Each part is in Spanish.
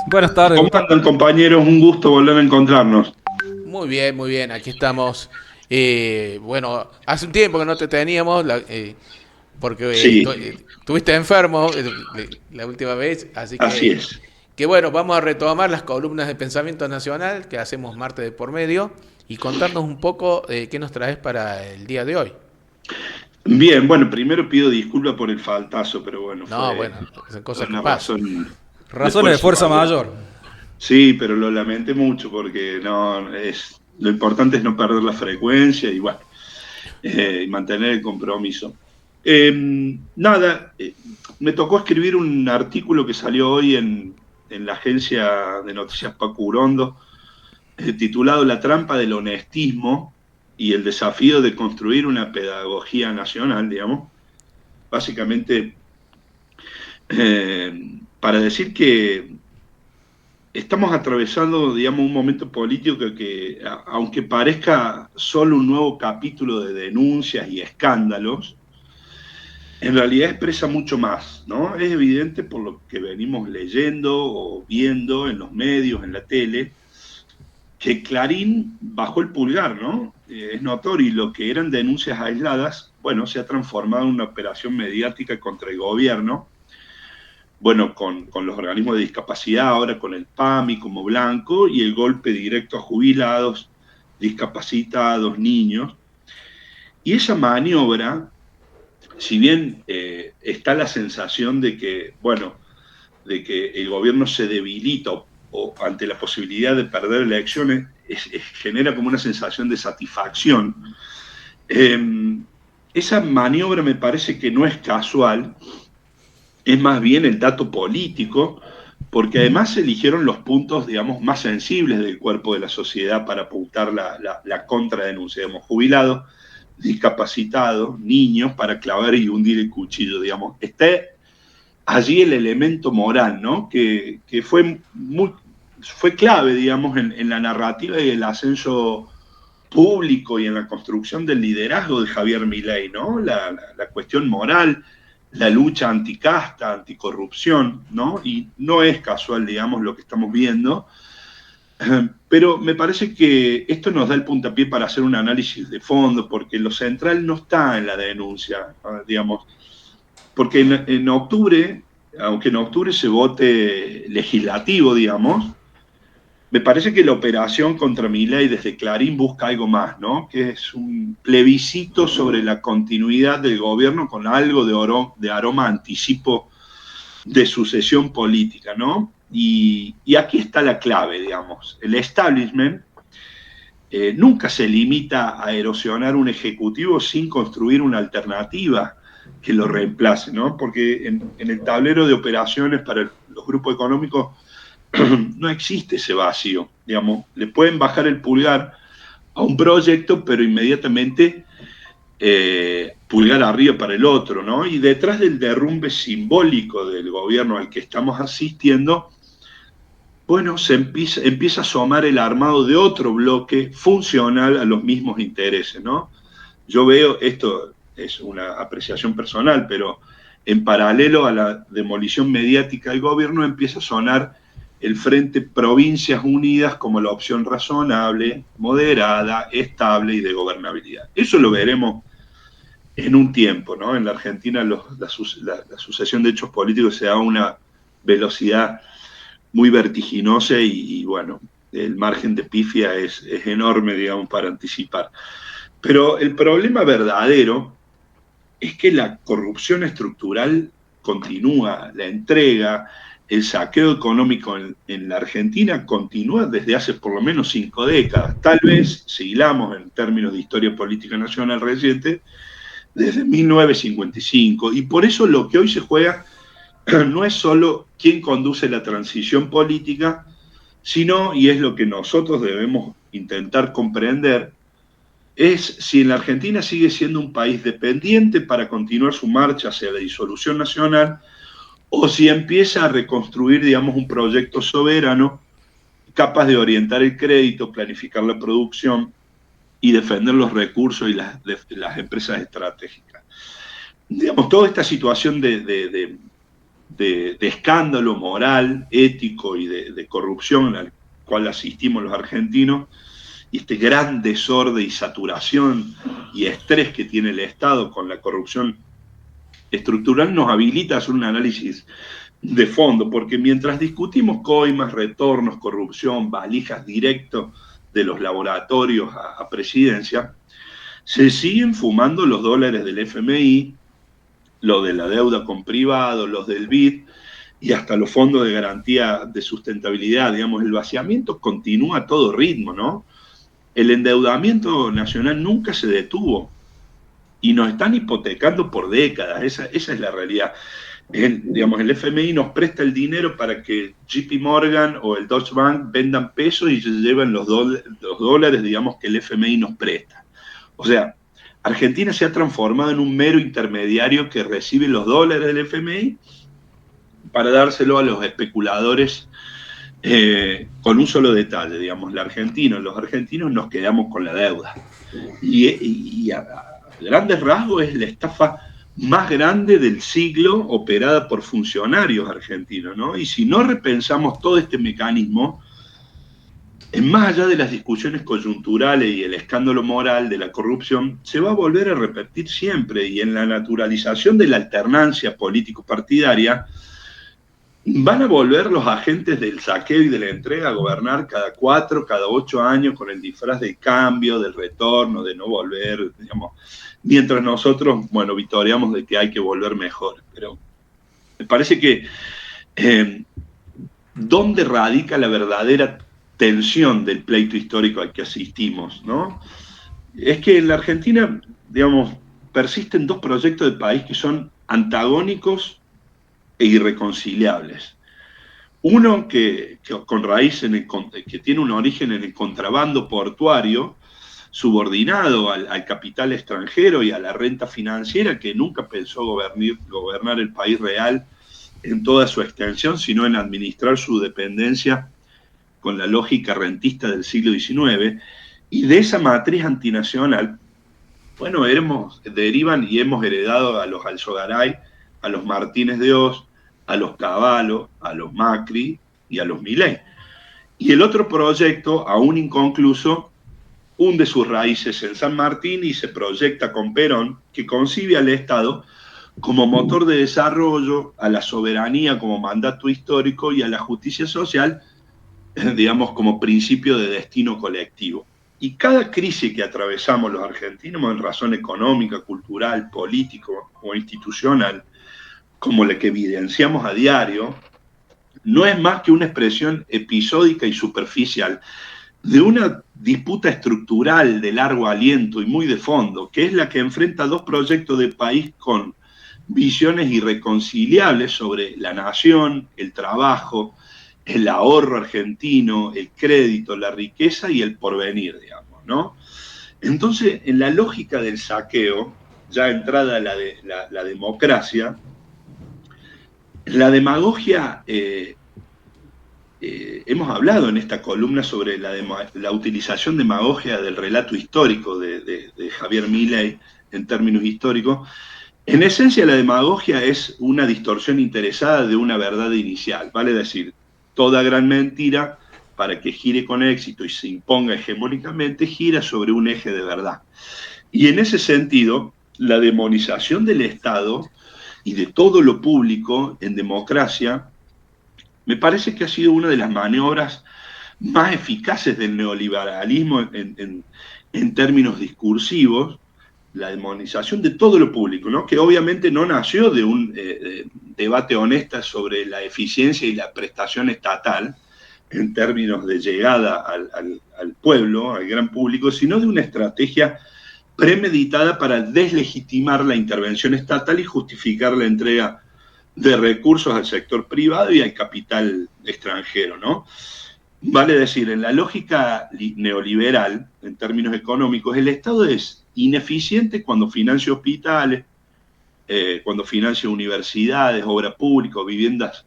Buenas tardes, ¿Cómo Gustavo. andan, compañeros? Un gusto volver a encontrarnos. Muy bien, aquí estamos. Bueno, hace un tiempo que no te teníamos, porque Sí, estuviste enfermo la última vez, así así que, es. bueno, vamos a retomar las columnas de Pensamiento Nacional que hacemos martes de por medio y contarnos un poco qué nos traes para el día de hoy. Bien, bueno, primero pido disculpas por el faltazo, pero bueno, No, fue bueno, son cosas que una pasan. razón de Razones de fuerza fuerza mayor. mayor. Sí, pero lo lamenté mucho porque no es lo importante es no perder la frecuencia y bueno, y mantener el compromiso. Eh, nada, me tocó escribir un artículo que salió hoy en la agencia de noticias Paco Urondo, titulado La trampa del honestismo y el desafío de construir una pedagogía nacional, digamos, básicamente para decir que estamos atravesando, digamos, un momento político aunque parezca solo un nuevo capítulo de denuncias y escándalos, en realidad expresa mucho más, ¿no? Es evidente por lo que venimos leyendo o viendo en los medios, en la tele, que Clarín bajó el pulgar, ¿no? Es notorio y lo que eran denuncias aisladas, bueno, se ha transformado en una operación mediática contra el gobierno, bueno, con los organismos de discapacidad, ahora con el PAMI como blanco y el golpe directo a jubilados, discapacitados, niños. Y esa maniobra, si bien está la sensación de que, bueno, de que el gobierno se debilita o ante la posibilidad de perder elecciones, genera como una sensación de satisfacción. Eh, esa maniobra me parece que no es casual, es más bien el dato político, porque además se eligieron los puntos, digamos, más sensibles del cuerpo de la sociedad para apuntar la contradenuncia, digamos, jubilados, discapacitados, niños, para clavar y hundir el cuchillo, digamos. Está allí el elemento moral, ¿no? Que fue clave, digamos, en la narrativa y el ascenso público y en la construcción del liderazgo de Javier Milei, ¿no? La cuestión moral, la lucha anticasta, anticorrupción, ¿no? Y no es casual, digamos, lo que estamos viendo, pero me parece que esto nos da el puntapié para hacer un análisis de fondo, porque lo central no está en la denuncia, digamos, porque en octubre, aunque en octubre se vote legislativo, digamos, me parece que la operación contra Milei desde Clarín busca algo más, ¿no? Que es un plebiscito sobre la continuidad del gobierno con algo de aroma anticipo de sucesión política, ¿no? Y aquí está la clave, digamos. El establishment nunca se limita a erosionar un ejecutivo sin construir una alternativa que lo reemplace, ¿no? Porque en el tablero de operaciones para los grupos económicos no existe ese vacío, digamos, le pueden bajar el pulgar a un proyecto, pero inmediatamente pulgar arriba para el otro, ¿no? Y detrás del derrumbe simbólico del gobierno al que estamos asistiendo, bueno, empieza a asomar el armado de otro bloque funcional a los mismos intereses, ¿no? Yo veo, esto es una apreciación personal, pero en paralelo a la demolición mediática del gobierno empieza a sonar el Frente Provincias Unidas como la opción razonable, moderada, estable y de gobernabilidad. Eso lo veremos en un tiempo, ¿no? En la Argentina la sucesión de hechos políticos se da a una velocidad muy vertiginosa y bueno, el margen de pifia es enorme, digamos, para anticipar. Pero el problema verdadero es que la corrupción estructural continúa, la entrega, el saqueo económico en la Argentina continúa desde hace por lo menos 5 décadas. Tal vez, si hilamos en términos de historia política nacional reciente, desde 1955. Y por eso lo que hoy se juega no es solo quién conduce la transición política, sino, y es lo que nosotros debemos intentar comprender, es si en la Argentina sigue siendo un país dependiente para continuar su marcha hacia la disolución nacional o si empieza a reconstruir, digamos, un proyecto soberano capaz de orientar el crédito, planificar la producción y defender los recursos y las empresas estratégicas. Digamos, toda esta situación de escándalo moral, ético y de corrupción al cual asistimos los argentinos, y este gran desorden y saturación y estrés que tiene el Estado con la corrupción estructural nos habilita a hacer un análisis de fondo, porque mientras discutimos coimas, retornos, corrupción, valijas directo de los laboratorios a presidencia, se siguen fumando los dólares del FMI, lo de la deuda con privado, los del BID y hasta los fondos de garantía de sustentabilidad. Digamos, el vaciamiento continúa a todo ritmo, ¿no? El endeudamiento nacional nunca se detuvo y nos están hipotecando por décadas. Esa es la realidad. Digamos, el FMI nos presta el dinero para que JP Morgan o el Deutsche Bank vendan pesos y se lleven los dólares, digamos, que el FMI nos presta. O sea, Argentina se ha transformado en un mero intermediario que recibe los dólares del FMI para dárselo a los especuladores con un solo detalle, digamos, los argentinos nos quedamos con la deuda. Y a grandes rasgos es la estafa más grande del siglo operada por funcionarios argentinos, ¿no? Y si no repensamos todo este mecanismo, más allá de las discusiones coyunturales y el escándalo moral de la corrupción, se va a volver a repetir siempre, y en la naturalización de la alternancia político-partidaria, van a volver los agentes del saqueo y de la entrega a gobernar cada 4, cada 8 años con el disfraz del cambio, del retorno, de no volver, digamos, mientras nosotros, bueno, vitoreamos de que hay que volver mejor. Pero me parece que ¿dónde radica la verdadera tensión del pleito histórico al que asistimos, ¿no? Es que en la Argentina, digamos, persisten dos proyectos de país que son antagónicos e irreconciliables. Uno que con raíz que tiene un origen en el contrabando portuario, subordinado al capital extranjero y a la renta financiera, que nunca pensó gobernar el país real en toda su extensión, sino en administrar su dependencia con la lógica rentista del siglo XIX. Y de esa matriz antinacional, bueno, derivan y hemos heredado a los Alzogaray, a los Martínez de Oz, a los Cavallo, a los Macri y a los Milei. Y el otro proyecto, aún inconcluso, hunde sus raíces en San Martín y se proyecta con Perón, que concibe al Estado como motor de desarrollo, a la soberanía como mandato histórico y a la justicia social, digamos, como principio de destino colectivo. Y cada crisis que atravesamos los argentinos, en razón económica, cultural, político o institucional, como la que evidenciamos a diario, no es más que una expresión episódica y superficial de una disputa estructural de largo aliento y muy de fondo, que es la que enfrenta dos proyectos de país con visiones irreconciliables sobre la nación, el trabajo, el ahorro argentino, el crédito, la riqueza y el porvenir, digamos, ¿no? Entonces, en la lógica del saqueo, ya entrada la democracia, la demagogia, hemos hablado en esta columna sobre la utilización demagogia del relato histórico de Javier Milei en términos históricos. En esencia, la demagogia es una distorsión interesada de una verdad inicial, vale decir, toda gran mentira, para que gire con éxito y se imponga hegemónicamente, gira sobre un eje de verdad. Y en ese sentido, la demonización del Estado y de todo lo público en democracia, me parece que ha sido una de las maniobras más eficaces del neoliberalismo en términos discursivos, la demonización de todo lo público, ¿no? Que obviamente no nació de un debate honesto sobre la eficiencia y la prestación estatal en términos de llegada al pueblo, al gran público, sino de una estrategia premeditada para deslegitimar la intervención estatal y justificar la entrega de recursos al sector privado y al capital extranjero, ¿no? Vale decir, en la lógica neoliberal, en términos económicos, el Estado es ineficiente cuando financia hospitales, cuando financia universidades, obra pública, viviendas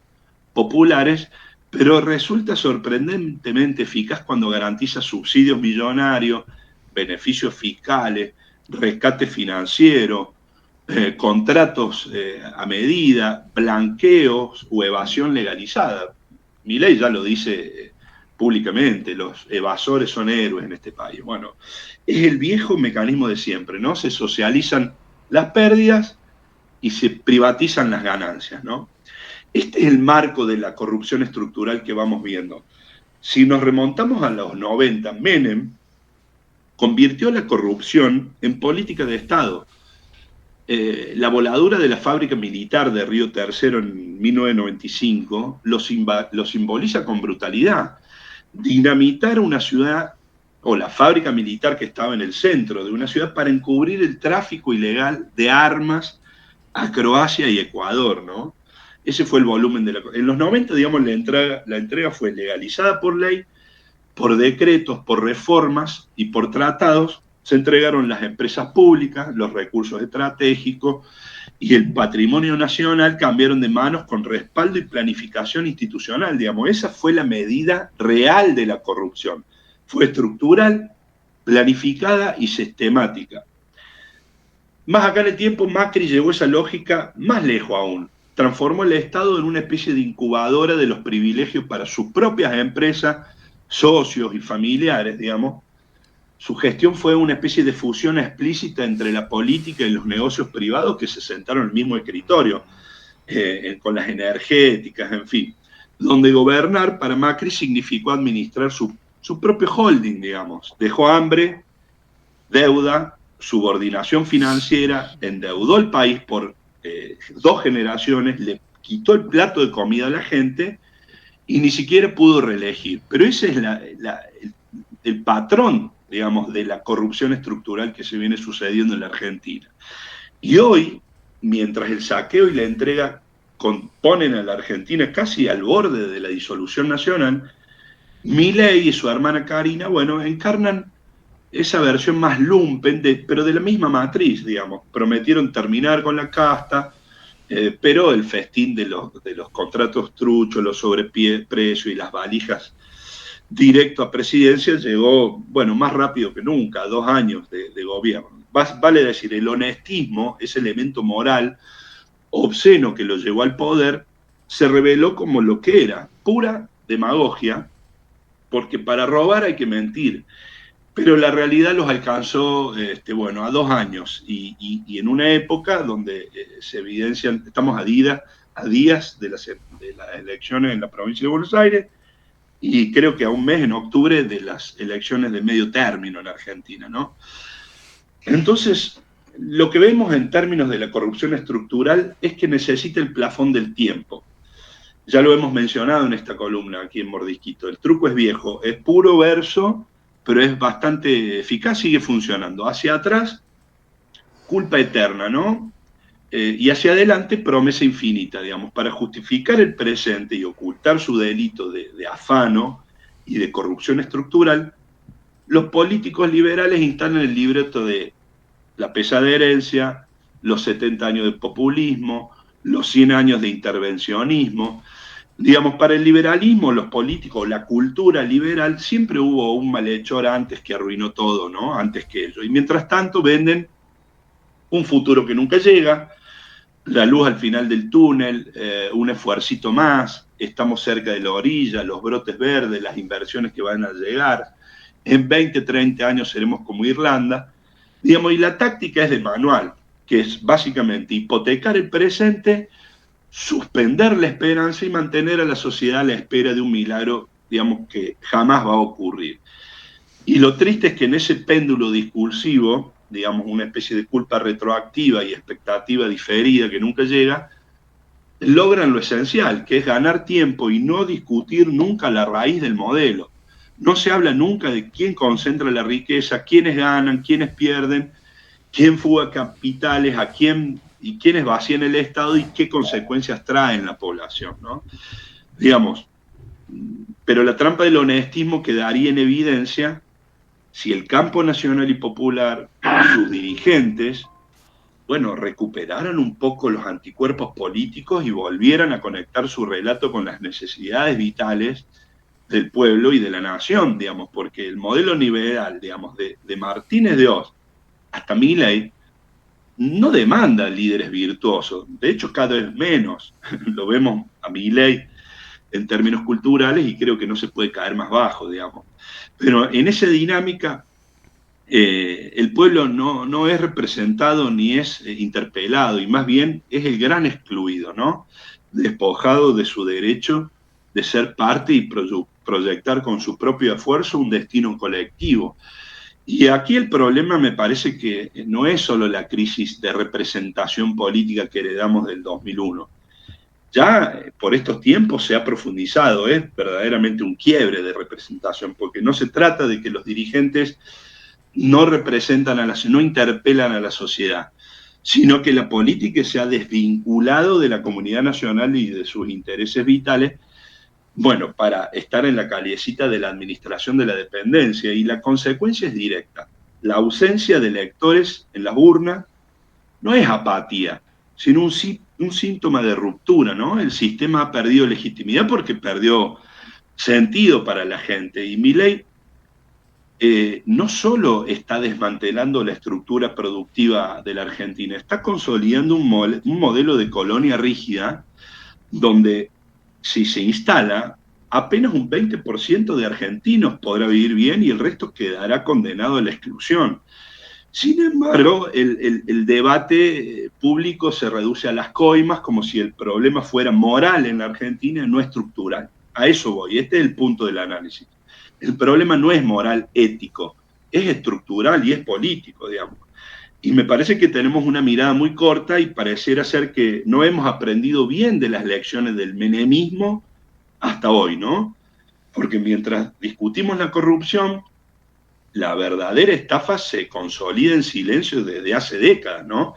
populares, pero resulta sorprendentemente eficaz cuando garantiza subsidios millonarios, beneficios fiscales, rescate financiero, contratos a medida, blanqueos o evasión legalizada. Milei ya lo dice públicamente, los evasores son héroes en este país. Bueno, es el viejo mecanismo de siempre, ¿no? Se socializan las pérdidas y se privatizan las ganancias, ¿no? Este es el marco de la corrupción estructural que vamos viendo. Si nos remontamos a los 90, Menem convirtió la corrupción en política de Estado. La voladura de la fábrica militar de Río Tercero en 1995 lo simboliza con brutalidad. Dinamitar una ciudad o la fábrica militar que estaba en el centro de una ciudad para encubrir el tráfico ilegal de armas a Croacia y Ecuador, ¿no? Ese fue el volumen de la... En los 90, digamos, la entrega fue legalizada por ley, por decretos, por reformas y por tratados. Se entregaron las empresas públicas, los recursos estratégicos y el patrimonio nacional cambiaron de manos con respaldo y planificación institucional, digamos. Esa fue la medida real de la corrupción. Fue estructural, planificada y sistemática. Más acá en el tiempo, Macri llevó esa lógica más lejos aún. Transformó el Estado en una especie de incubadora de los privilegios para sus propias empresas, socios y familiares, digamos. Su gestión fue una especie de fusión explícita entre la política y los negocios privados que se sentaron en el mismo escritorio, con las energéticas, en fin. Donde gobernar para Macri significó administrar su propio holding, digamos. Dejó hambre, deuda, subordinación financiera, endeudó el país por 2 generaciones, le quitó el plato de comida a la gente y ni siquiera pudo reelegir. Pero ese es el patrón, digamos, de la corrupción estructural que se viene sucediendo en la Argentina. Y hoy, mientras el saqueo y la entrega ponen a la Argentina casi al borde de la disolución nacional, Milei y su hermana Karina, bueno, encarnan esa versión más lumpen, pero de la misma matriz, digamos. Prometieron terminar con la casta, pero el festín de los contratos truchos, los sobreprecios y las valijas directo a presidencia llegó, bueno, más rápido que nunca, 2 años de gobierno. Vale decir, el honestismo, ese elemento moral obsceno que lo llevó al poder, se reveló como lo que era, pura demagogia, porque para robar hay que mentir. Pero la realidad los alcanzó, bueno, a 2 años y en una época donde se evidencian, estamos a días de las elecciones en la provincia de Buenos Aires y creo que a un mes, en octubre, de las elecciones de medio término en Argentina, ¿no? Entonces, lo que vemos en términos de la corrupción estructural es que necesita el plafón del tiempo. Ya lo hemos mencionado en esta columna aquí en Mordisquito. El truco es viejo, es puro verso, pero es bastante eficaz, sigue funcionando. Hacia atrás, culpa eterna, ¿no? Y hacia adelante, promesa infinita, digamos, para justificar el presente y ocultar su delito de afano y de corrupción estructural. Los políticos liberales instalan el libreto de la pesada herencia, los 70 años de populismo, los 100 años de intervencionismo. Digamos, para el liberalismo, los políticos, la cultura liberal, siempre hubo un malhechor antes que arruinó todo, ¿no? Antes que ello. Y mientras tanto venden un futuro que nunca llega, la luz al final del túnel, un esfuercito más, estamos cerca de la orilla, los brotes verdes, las inversiones que van a llegar. En 20, 30 años seremos como Irlanda. Digamos, y la táctica es de manual, que es básicamente hipotecar el presente, suspender la esperanza y mantener a la sociedad a la espera de un milagro, digamos, que jamás va a ocurrir. Y lo triste es que en ese péndulo discursivo, digamos, una especie de culpa retroactiva y expectativa diferida que nunca llega, logran lo esencial, que es ganar tiempo y no discutir nunca la raíz del modelo. No se habla nunca de quién concentra la riqueza, quiénes ganan, quiénes pierden, quién fuga capitales, a quién y quiénes vacían el Estado y qué consecuencias traen la población, ¿no? Digamos, pero la trampa del honestismo quedaría en evidencia si el campo nacional y popular, sus dirigentes, bueno, recuperaran un poco los anticuerpos políticos y volvieran a conectar su relato con las necesidades vitales del pueblo y de la nación, digamos, porque el modelo liberal, digamos, de Martínez de Oz hasta Milei, no demanda líderes virtuosos, de hecho cada vez menos. Lo vemos a Milei en términos culturales y creo que no se puede caer más bajo, digamos. Pero en esa dinámica, el pueblo no es representado ni es interpelado, y más bien es el gran excluido, ¿no? Despojado de su derecho de ser parte y proyectar con su propio esfuerzo un destino colectivo. Y aquí el problema me parece que no es solo la crisis de representación política que heredamos del 2001. Ya por estos tiempos se ha profundizado, es verdaderamente un quiebre de representación, porque no se trata de que los dirigentes no representan no interpelan a la sociedad, sino que la política se ha desvinculado de la comunidad nacional y de sus intereses vitales, bueno, para estar en la callecita de la administración de la dependencia, y la consecuencia es directa. La ausencia de electores en las urnas no es apatía, sino un síntoma de ruptura, ¿no? El sistema ha perdido legitimidad porque perdió sentido para la gente. Y Milei no solo está desmantelando la estructura productiva de la Argentina, está consolidando un modelo de colonia rígida donde si se instala, apenas un 20% de argentinos podrá vivir bien y el resto quedará condenado a la exclusión. Sin embargo, el debate público se reduce a las coimas como si el problema fuera moral en la Argentina, no estructural. A eso voy, este es el punto del análisis. El problema no es moral ético, es estructural y es político, digamos. Y me parece que tenemos una mirada muy corta y pareciera ser que no hemos aprendido bien de las lecciones del menemismo hasta hoy, ¿no? Porque mientras discutimos la corrupción, la verdadera estafa se consolida en silencio desde hace décadas, ¿no?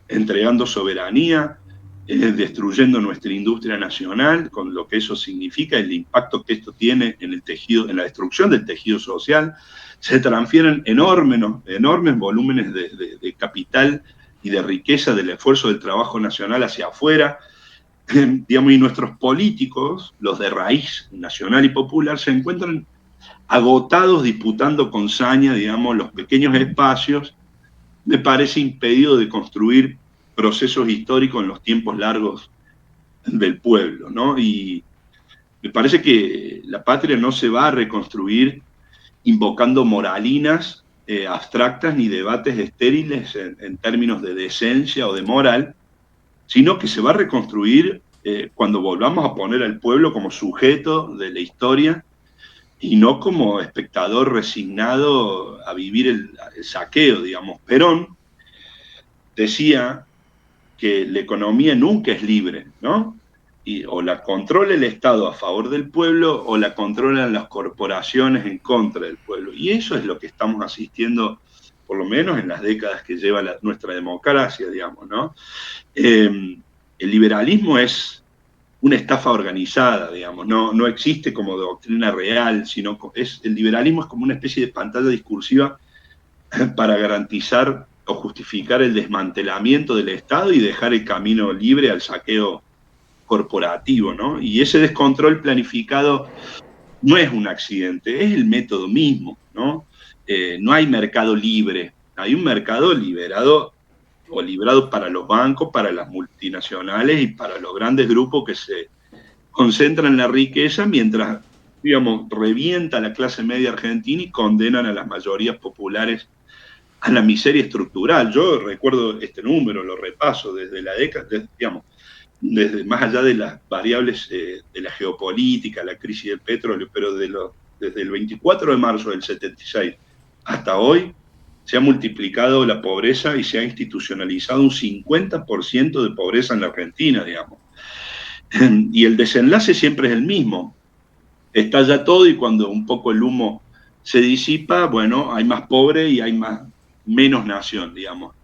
Entregando soberanía, destruyendo nuestra industria nacional, con lo que eso significa, el impacto que esto tiene en el tejido, en la destrucción del tejido social. Se transfieren enormes volúmenes de capital y de riqueza del esfuerzo del trabajo nacional hacia afuera. Digamos, y nuestros políticos, los de raíz nacional y popular, se encuentran agotados disputando con saña, digamos, los pequeños espacios, me parece impedido de construir procesos históricos en los tiempos largos del pueblo, ¿no? Y me parece que la patria no se va a reconstruir invocando moralinas abstractas ni debates estériles en términos de decencia o de moral, sino que se va a reconstruir cuando volvamos a poner al pueblo como sujeto de la historia y no como espectador resignado a vivir el saqueo, digamos. Perón decía que la economía nunca es libre, ¿no? Y o la controla el Estado a favor del pueblo o la controlan las corporaciones en contra del pueblo. Y eso es lo que estamos asistiendo, por lo menos en las décadas que lleva nuestra democracia, digamos, ¿no? El liberalismo es una estafa organizada, digamos, no existe como doctrina real, sino el liberalismo es como una especie de pantalla discursiva para garantizar o justificar el desmantelamiento del Estado y dejar el camino libre al saqueo corporativo, ¿no? Y ese descontrol planificado no es un accidente, es el método mismo, ¿no? No hay mercado libre, hay un mercado liberado o librado para los bancos, para las multinacionales y para los grandes grupos que se concentran la riqueza mientras, digamos, revienta la clase media argentina y condenan a las mayorías populares a la miseria estructural. Yo recuerdo este número, lo repaso desde la década, digamos, desde más allá de las variables de la geopolítica, la crisis del petróleo, pero desde el 24 de marzo del 76 hasta hoy, se ha multiplicado la pobreza y se ha institucionalizado un 50% de pobreza en la Argentina, digamos. Y el desenlace siempre es el mismo. Estalla todo y cuando un poco el humo se disipa, bueno, hay más pobre y hay menos nación, digamos,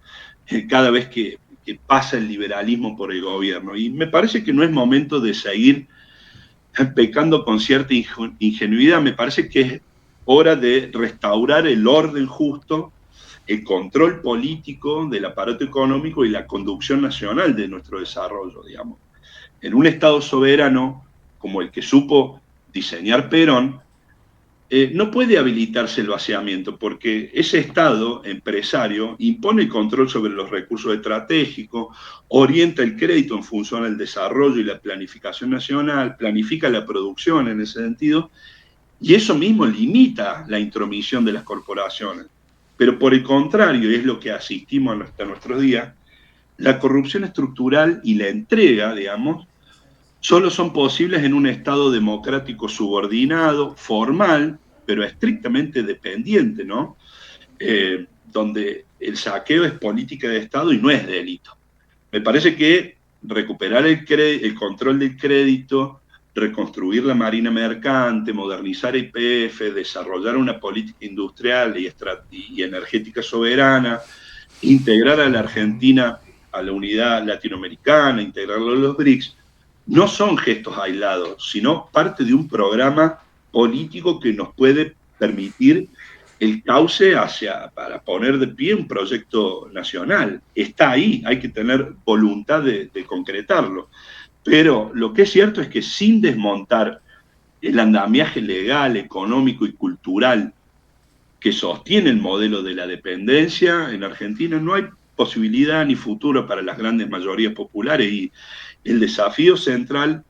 cada vez que pasa el liberalismo por el gobierno. Y me parece que no es momento de seguir pecando con cierta ingenuidad, me parece que es hora de restaurar el orden justo, el control político del aparato económico y la conducción nacional de nuestro desarrollo, digamos. En un Estado soberano como el que supo diseñar Perón, no puede habilitarse el vaciamiento porque ese Estado empresario impone el control sobre los recursos estratégicos, orienta el crédito en función al desarrollo y la planificación nacional, planifica la producción en ese sentido, y eso mismo limita la intromisión de las corporaciones. Pero por el contrario, y es lo que asistimos hasta nuestros días, la corrupción estructural y la entrega, digamos, solo son posibles en un Estado democrático subordinado, formal, pero estrictamente dependiente, ¿no? Donde el saqueo es política de Estado y no es delito. Me parece que recuperar el control del crédito, reconstruir la marina mercante, modernizar YPF, desarrollar una política industrial y energética soberana, integrar a la Argentina a la unidad latinoamericana, integrarlo a los BRICS, no son gestos aislados, sino parte de un programa político que nos puede permitir el cauce para poner de pie un proyecto nacional. Está ahí, hay que tener voluntad de concretarlo. Pero lo que es cierto es que sin desmontar el andamiaje legal, económico y cultural que sostiene el modelo de la dependencia, en Argentina no hay posibilidad ni futuro para las grandes mayorías populares, y el desafío central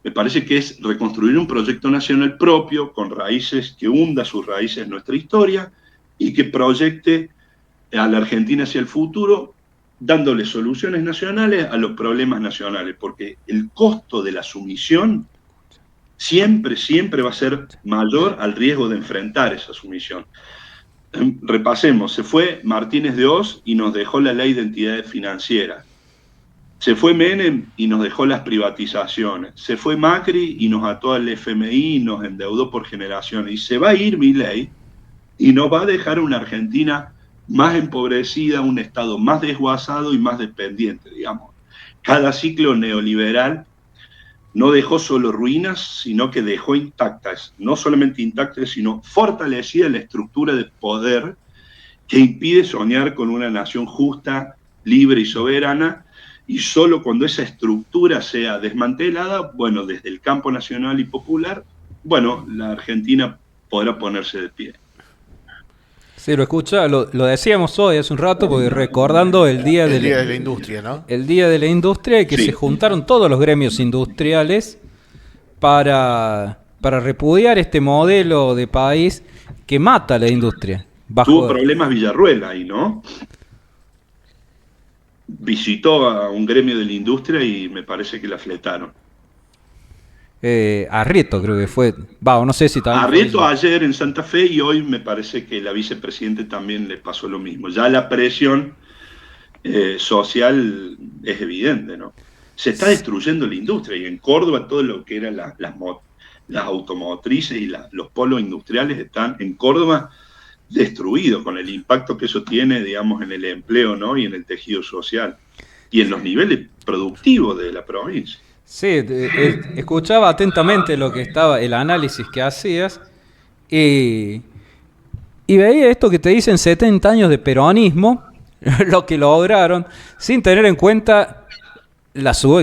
me parece que es reconstruir un proyecto nacional propio con raíces, que hunda sus raíces en nuestra historia y que proyecte a la Argentina hacia el futuro, dándole soluciones nacionales a los problemas nacionales, porque el costo de la sumisión siempre, siempre va a ser mayor al riesgo de enfrentar esa sumisión. Repasemos, se fue Martínez de Oz y nos dejó la ley de entidades financieras. Se fue Menem y nos dejó las privatizaciones. Se fue Macri y nos ató al FMI y nos endeudó por generaciones. Y se va a ir Milei y nos va a dejar una Argentina más empobrecida, un Estado más desguazado y más dependiente, digamos. Cada ciclo neoliberal no dejó solo ruinas, sino que dejó intactas, no solamente intactas, sino fortalecida la estructura de poder que impide soñar con una nación justa, libre y soberana, y solo cuando esa estructura sea desmantelada, bueno, desde el campo nacional y popular, bueno, la Argentina podrá ponerse de pie. Sí, lo escucha, lo decíamos hoy hace un rato, porque recordando el día de la industria, ¿no? El Día de la Industria, que sí, se juntaron todos los gremios industriales para repudiar este modelo de país que mata a la industria. Tuvo problemas Villarruel ahí, ¿no? Visitó a un gremio de la industria y me parece que la fletaron. Arrieto creo que fue, no sé si también Arrieto ayer en Santa Fe, y hoy me parece que la vicepresidente también le pasó lo mismo. Ya la presión social es evidente, ¿no? Se está destruyendo la industria, y en Córdoba todo lo que eran las automotrices y los polos industriales están en Córdoba destruidos, con el impacto que eso tiene, digamos, en el empleo, ¿no? Y en el tejido social y en los niveles productivos de la provincia. Sí, escuchaba atentamente lo que estaba, el análisis que hacías, y veía esto que te dicen 70 años de peronismo, lo que lograron, sin tener en cuenta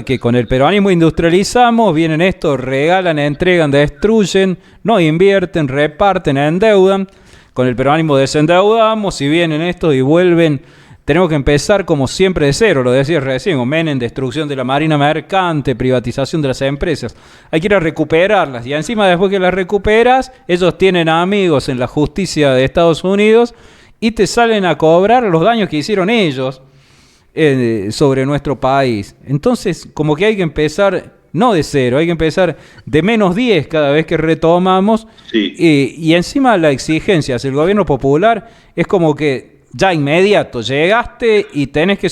que con el peronismo industrializamos, vienen estos, regalan, entregan, destruyen, no invierten, reparten, endeudan. Con el peronismo desendeudamos y vienen estos y vuelven. Tenemos que empezar como siempre de cero, lo decías recién, Menem, destrucción de la marina mercante, privatización de las empresas. Hay que ir a recuperarlas, y encima después que las recuperas, ellos tienen amigos en la justicia de Estados Unidos y te salen a cobrar los daños que hicieron ellos sobre nuestro país. Entonces, como que hay que empezar, no de cero, hay que empezar de -10 cada vez que retomamos. Sí. Y encima la exigencia hacia el gobierno popular es como que ya inmediato, llegaste y tenés que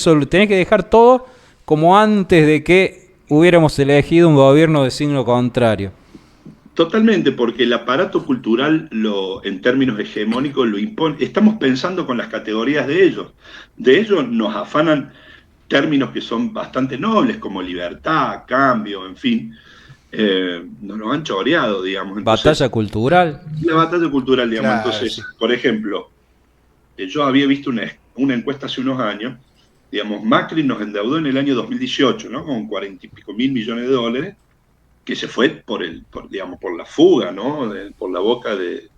dejar todo como antes de que hubiéramos elegido un gobierno de signo contrario. Totalmente, porque el aparato cultural, en términos hegemónicos, lo impone. Estamos pensando con las categorías de ellos. De ellos nos afanan términos que son bastante nobles, como libertad, cambio, en fin. Nos lo han choreado, digamos. Entonces, batalla cultural. La batalla cultural, digamos. Claro, entonces, sí. Por ejemplo, yo había visto una encuesta hace unos años, digamos, Macri nos endeudó en el año 2018, ¿no? Con 40 y pico mil millones de dólares, que se fue por la fuga, ¿no? Por la boca de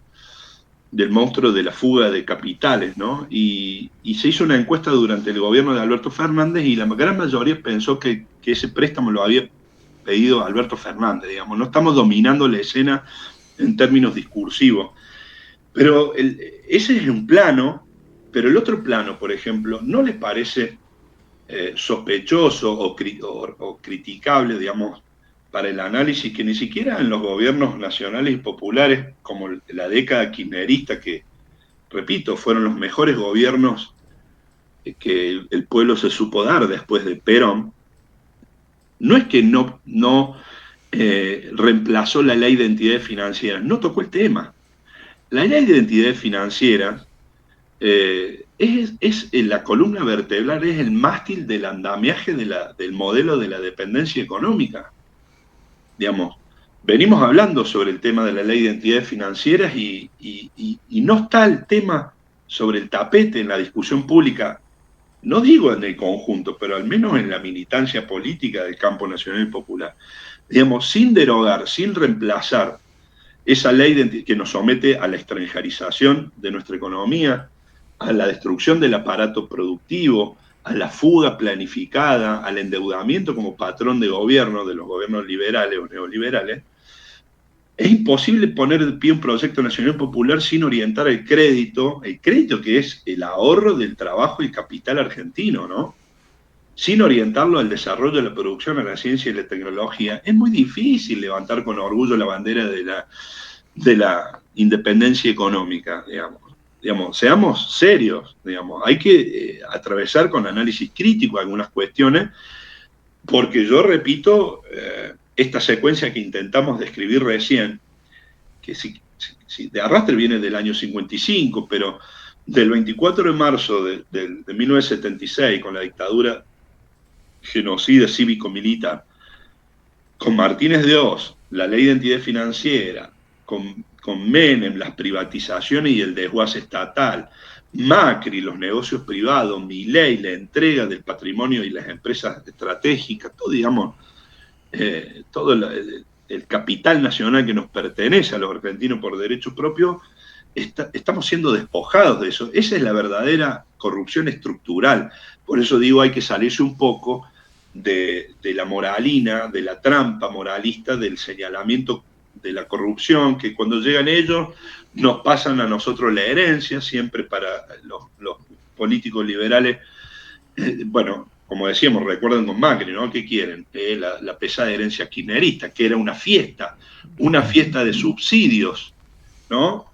del monstruo de la fuga de capitales, ¿no? Y se hizo una encuesta durante el gobierno de Alberto Fernández y la gran mayoría pensó que ese préstamo lo había pedido Alberto Fernández, digamos. No estamos dominando la escena en términos discursivos. Pero ese es un plano, pero el otro plano, por ejemplo, ¿no les parece sospechoso o criticable, digamos, para el análisis que ni siquiera en los gobiernos nacionales y populares, como la década kirchnerista, que, repito, fueron los mejores gobiernos que el pueblo se supo dar después de Perón, no es que no reemplazó la ley de entidades financieras, no tocó el tema. La ley de entidades financieras es la columna vertebral, es el mástil del andamiaje del modelo de la dependencia económica. Digamos, venimos hablando sobre el tema de la ley de entidades financieras y no está el tema sobre el tapete en la discusión pública, no digo en el conjunto, pero al menos en la militancia política del campo nacional y popular. Digamos, sin derogar, sin reemplazar esa ley que nos somete a la extranjerización de nuestra economía, a la destrucción del aparato productivo, a la fuga planificada, al endeudamiento como patrón de gobierno de los gobiernos liberales o neoliberales, es imposible poner de pie un proyecto nacional popular sin orientar el crédito que es el ahorro del trabajo y capital argentino, ¿no? Sin orientarlo al desarrollo de la producción, a la ciencia y la tecnología. Es muy difícil levantar con orgullo la bandera de la independencia económica, digamos, seamos serios, digamos, hay que atravesar con análisis crítico algunas cuestiones, porque yo repito, esta secuencia que intentamos describir recién, que si de arrastre viene del año 55, pero del 24 de marzo de 1976, con la dictadura genocida cívico-militar, con Martínez de Oz, la ley de entidad financiera, con Menem, las privatizaciones y el desguace estatal, Macri, los negocios privados, Milei, la entrega del patrimonio y las empresas estratégicas, todo, digamos, todo el capital nacional que nos pertenece a los argentinos por derecho propio, estamos siendo despojados de eso. Esa es la verdadera corrupción estructural. Por eso digo, hay que salirse un poco de la moralina, de la trampa moralista, del señalamiento de la corrupción, que cuando llegan ellos nos pasan a nosotros la herencia, siempre para los políticos liberales. Bueno, como decíamos, recuerden con Macri, ¿no? ¿Qué quieren? La pesada herencia kirchnerista, que era una fiesta de subsidios, ¿no?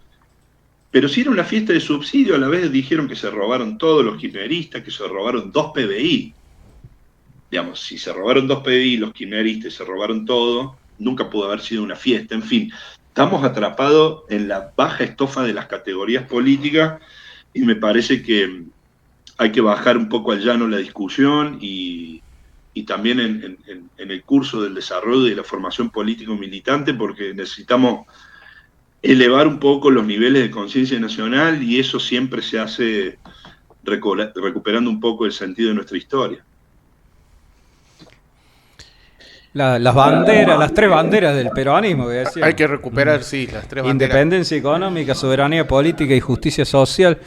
Pero si era una fiesta de subsidios, a la vez dijeron que se robaron todos los kirchneristas, que se robaron 2 PBI. Digamos, si se robaron 2 PBI los kirchneristas y se robaron todo, nunca pudo haber sido una fiesta. En fin, estamos atrapados en la baja estofa de las categorías políticas y me parece que hay que bajar un poco al llano la discusión y también en el curso del desarrollo y de la formación político-militante, porque necesitamos elevar un poco los niveles de conciencia nacional y eso siempre se hace recuperando un poco el sentido de nuestra historia. Las banderas, las 3 banderas del peronismo, que decía. Hay que recuperar, sí, las 3 banderas. Independencia económica, soberanía política y justicia social.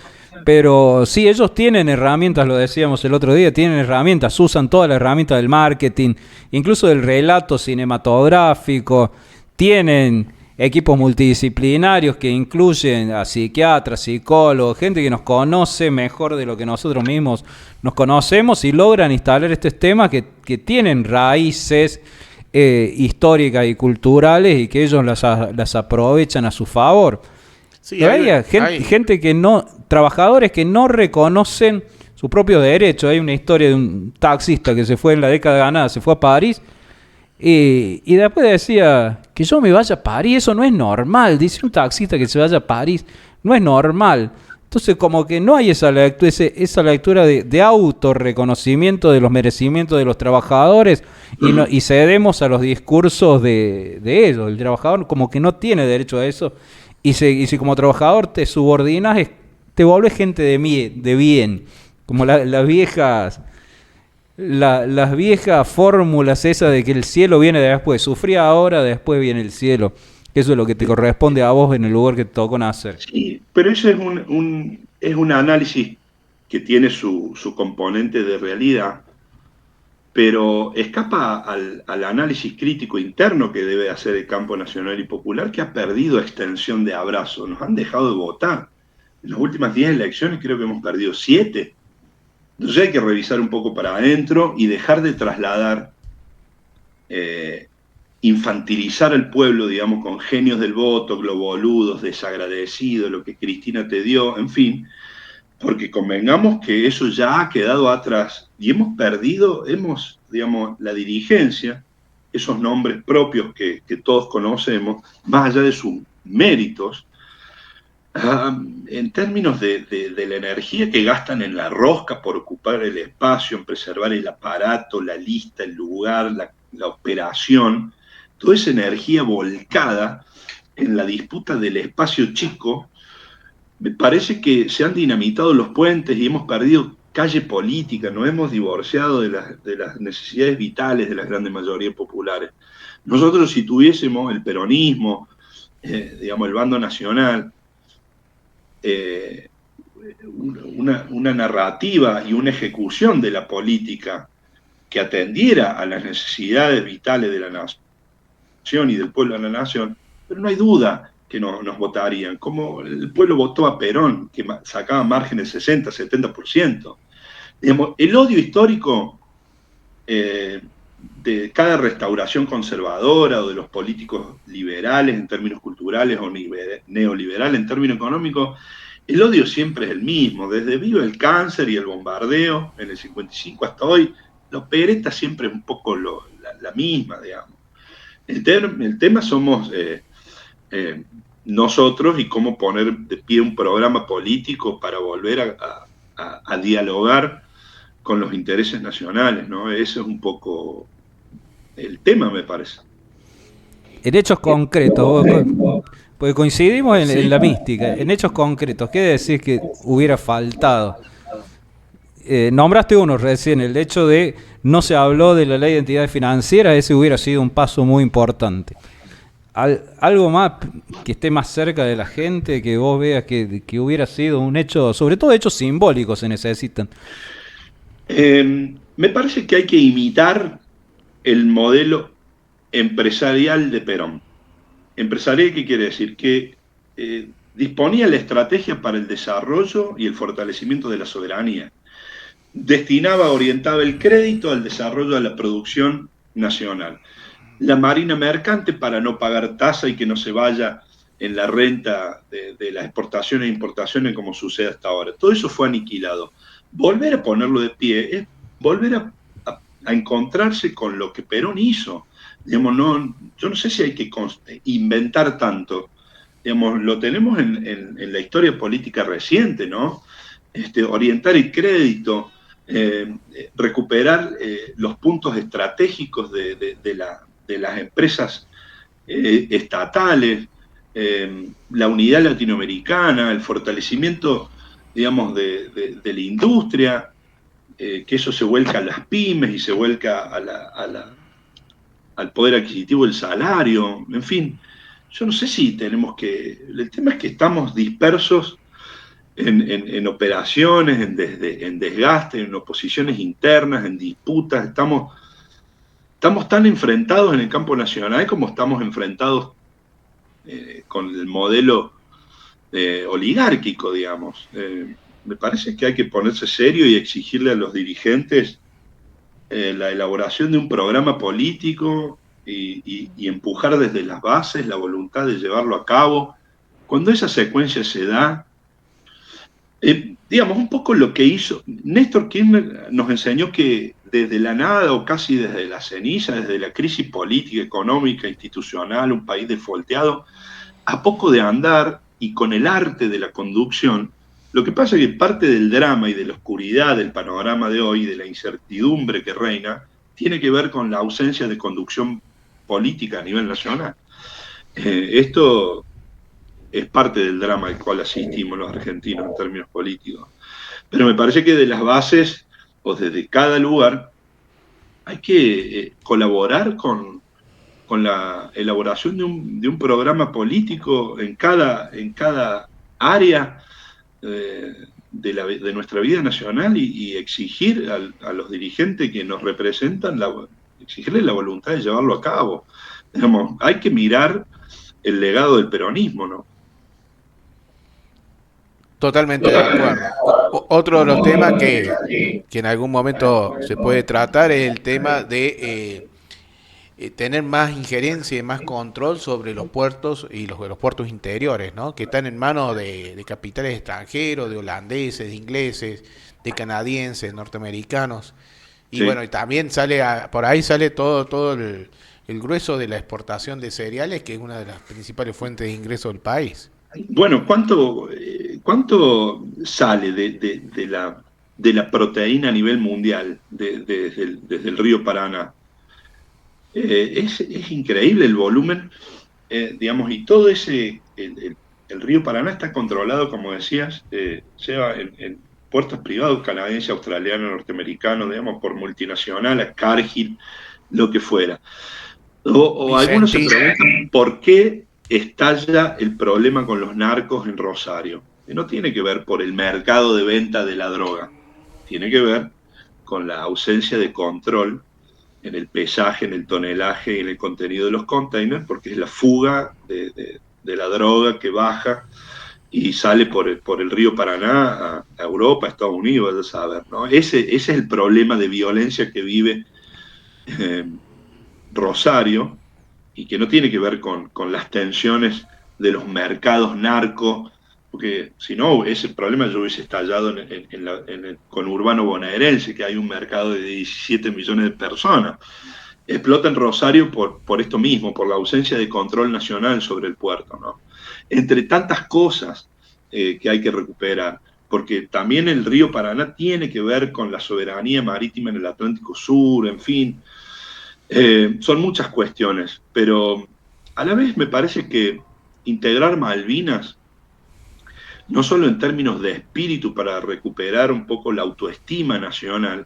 Pero sí, ellos tienen herramientas, lo decíamos el otro día, tienen herramientas, usan todas las herramientas del marketing, incluso del relato cinematográfico, tienen equipos multidisciplinarios que incluyen a psiquiatras, psicólogos, gente que nos conoce mejor de lo que nosotros mismos nos conocemos y logran instalar estos temas que tienen raíces históricas y culturales y que ellos las aprovechan a su favor. Sí, hay gente que no, trabajadores que no reconocen sus propios derechos. Hay una historia de un taxista que se fue en la década ganada, se fue a París y después decía que yo me vaya a París, eso no es normal. Dice un taxista que se vaya a París, no es normal. Entonces como que no hay esa lectura de autorreconocimiento de los merecimientos de los trabajadores y cedemos a los discursos de ellos. El trabajador como que no tiene derecho a eso. Y si como trabajador te subordinas, te vuelves gente de bien, como las viejas fórmulas esas de que el cielo viene después, sufrí ahora, después viene el cielo, que eso es lo que te corresponde a vos en el lugar que te tocó nacer. Sí, Pero ese es un análisis que tiene su componente de realidad, pero escapa al análisis crítico interno que debe hacer el campo nacional y popular, que ha perdido extensión de abrazo. Nos han dejado de votar. En las últimas 10 elecciones creo que hemos perdido 7. Entonces hay que revisar un poco para adentro y dejar de trasladar, infantilizar al pueblo, digamos, con genios del voto, globoludos, desagradecidos, lo que Cristina te dio, en fin, porque convengamos que eso ya ha quedado atrás y hemos perdido, digamos, la dirigencia, esos nombres propios que todos conocemos, más allá de sus méritos, en términos de la energía que gastan en la rosca por ocupar el espacio, en preservar el aparato, la lista, el lugar, la operación, toda esa energía volcada en la disputa del espacio chico, me parece que se han dinamitado los puentes y hemos perdido calle política, nos hemos divorciado de las necesidades vitales de las grandes mayorías populares. Nosotros, si tuviésemos el peronismo, digamos, el bando nacional, una narrativa y una ejecución de la política que atendiera a las necesidades vitales de la nación y del pueblo de la nación, pero no hay duda que nos votarían, como el pueblo votó a Perón, que sacaba márgenes 60, 70%. Digamos, el odio histórico de cada restauración conservadora o de los políticos liberales en términos culturales o neoliberales en términos económicos, el odio siempre es el mismo, desde viva el cáncer y el bombardeo en el 55 hasta hoy, la opereta siempre es un poco la misma, digamos. El tema somos nosotros y cómo poner de pie un programa político para volver a dialogar con los intereses nacionales, ¿no? Ese es un poco el tema, me parece. En hechos concretos, porque coincidimos en la mística, en hechos concretos, ¿qué decís que hubiera faltado? Nombraste uno recién, el hecho de no se habló de la ley de entidades financieras, ese hubiera sido un paso muy importante. Algo más que esté más cerca de la gente, que vos veas que hubiera sido un hecho, sobre todo hechos simbólicos se necesitan. Me parece que hay que imitar el modelo empresarial de Perón. Empresarial, ¿qué quiere decir? Que disponía la estrategia para el desarrollo y el fortalecimiento de la soberanía. Orientaba el crédito al desarrollo de la producción nacional. La marina mercante para no pagar tasa y que no se vaya en la renta de las exportaciones e importaciones como sucede hasta ahora. Todo eso fue aniquilado. Volver a ponerlo de pie es volver a encontrarse con lo que Perón hizo. Digamos, yo no sé si hay que inventar tanto. Digamos, lo tenemos en la historia política reciente, ¿no? Orientar el crédito, recuperar los puntos estratégicos de las empresas estatales, la unidad latinoamericana, el fortalecimiento, digamos, de la industria, que eso se vuelca a las pymes y se vuelca al poder adquisitivo del salario, en fin. Yo no sé si tenemos que... El tema es que estamos dispersos en operaciones, en desgaste, en oposiciones internas, en disputas. Estamos tan enfrentados en el campo nacional como estamos enfrentados con el modelo oligárquico, digamos. Me parece que hay que ponerse serio y exigirle a los dirigentes la elaboración de un programa político y empujar desde las bases la voluntad de llevarlo a cabo. Cuando esa secuencia se da, digamos, un poco lo que hizo Néstor Kirchner, nos enseñó que desde la nada o casi desde la ceniza, desde la crisis política, económica, institucional, un país desfolteado, a poco de andar y con el arte de la conducción, lo que pasa es que parte del drama y de la oscuridad del panorama de hoy, de la incertidumbre que reina, tiene que ver con la ausencia de conducción política a nivel nacional. Esto es parte del drama al cual asistimos los argentinos en términos políticos. Pero me parece que de las bases, o desde cada lugar, hay que colaborar con la elaboración de un programa político en cada área de nuestra vida nacional y exigir a los dirigentes que nos representan, exigirles la voluntad de llevarlo a cabo. Digamos, hay que mirar el legado del peronismo, ¿no? Totalmente de acuerdo. Otro de los temas que en algún momento se puede tratar es el tema de tener más injerencia y más control sobre los puertos y los puertos interiores, ¿no? Que están en manos de capitales extranjeros, de holandeses, de ingleses, de canadienses, norteamericanos. Y Sí. bueno, y también por ahí sale todo el grueso de la exportación de cereales, que es una de las principales fuentes de ingreso del país. Bueno, ¿cuánto sale de la proteína a nivel mundial desde el río Paraná? Es increíble el volumen, digamos, y todo el río Paraná está controlado, como decías, sea en puertos privados canadienses, australianos, norteamericanos, digamos, por multinacionales, Cargill, lo que fuera. O algunos se Vicenti, preguntan por qué estalla el problema con los narcos en Rosario. Y no tiene que ver por el mercado de venta de la droga, tiene que ver con la ausencia de control en el pesaje, en el tonelaje y en el contenido de los containers, porque es la fuga de la droga que baja y sale por el río Paraná a Europa, a Estados Unidos, a saber, ¿no? Ese es el problema de violencia que vive eh, Rosario y que no tiene que ver con las tensiones de los mercados narcos, porque si no, ese problema yo hubiese estallado en el conurbano bonaerense, que hay un mercado de 17 millones de personas. Explota en Rosario por esto mismo, por la ausencia de control nacional sobre el puerto, ¿no? Entre tantas cosas que hay que recuperar, porque también el río Paraná tiene que ver con la soberanía marítima en el Atlántico Sur, en fin, son muchas cuestiones, pero a la vez me parece que integrar Malvinas, no solo en términos de espíritu para recuperar un poco la autoestima nacional,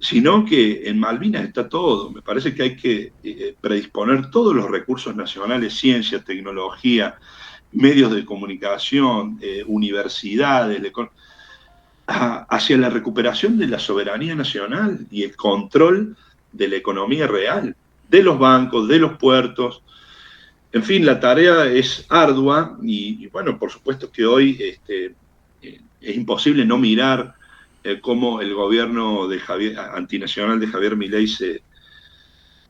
sino que en Malvinas está todo. Me parece que hay que predisponer todos los recursos nacionales, ciencia, tecnología, medios de comunicación, universidades, hacia la recuperación de la soberanía nacional y el control de la economía real, de los bancos, de los puertos. En fin, la tarea es ardua y bueno, por supuesto que hoy es imposible no mirar cómo el gobierno antinacional de Javier Milei se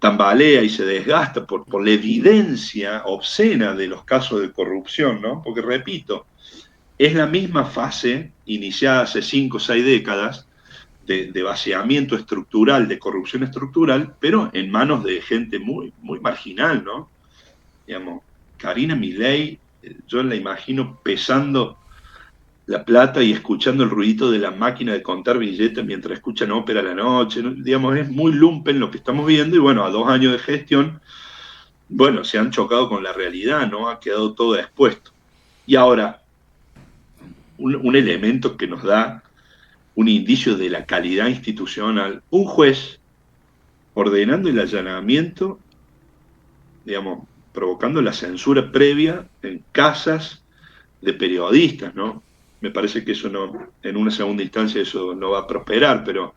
tambalea y se desgasta por la evidencia obscena de los casos de corrupción, ¿no? Porque repito, es la misma fase iniciada hace 5 o 6 décadas de vaciamiento estructural, de corrupción estructural, pero en manos de gente muy, muy marginal, ¿no? Digamos, Karina Milei, yo la imagino pesando la plata y escuchando el ruidito de la máquina de contar billetes mientras escuchan ópera a la noche, ¿no? Digamos, es muy lumpen lo que estamos viendo y bueno, a 2 años de gestión, bueno, se han chocado con la realidad, ¿no? Ha quedado todo expuesto. Y ahora, un elemento que nos da un indicio de la calidad institucional, un juez ordenando el allanamiento, digamos, provocando la censura previa en casas de periodistas, ¿no? Me parece que eso no, en una segunda instancia eso no va a prosperar, pero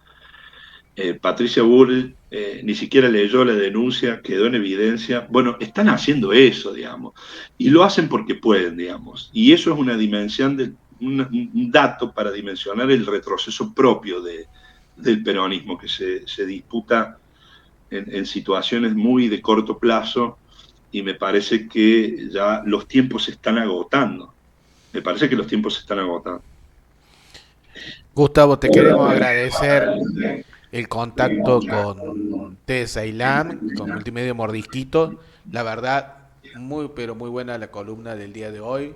Patricia Bull ni siquiera leyó la denuncia, quedó en evidencia. Bueno, están haciendo eso, digamos, y lo hacen porque pueden, digamos, y eso es una dimensión, un dato para dimensionar el retroceso propio del peronismo, que se disputa en situaciones muy de corto plazo, y me parece que ya los tiempos se están agotando. Me parece que los tiempos se están agotando. Gustavo, te queremos agradecer el contacto con Tessa Ilam, con Multimedia Mordisquito. La verdad, muy, pero muy buena la columna del día de hoy.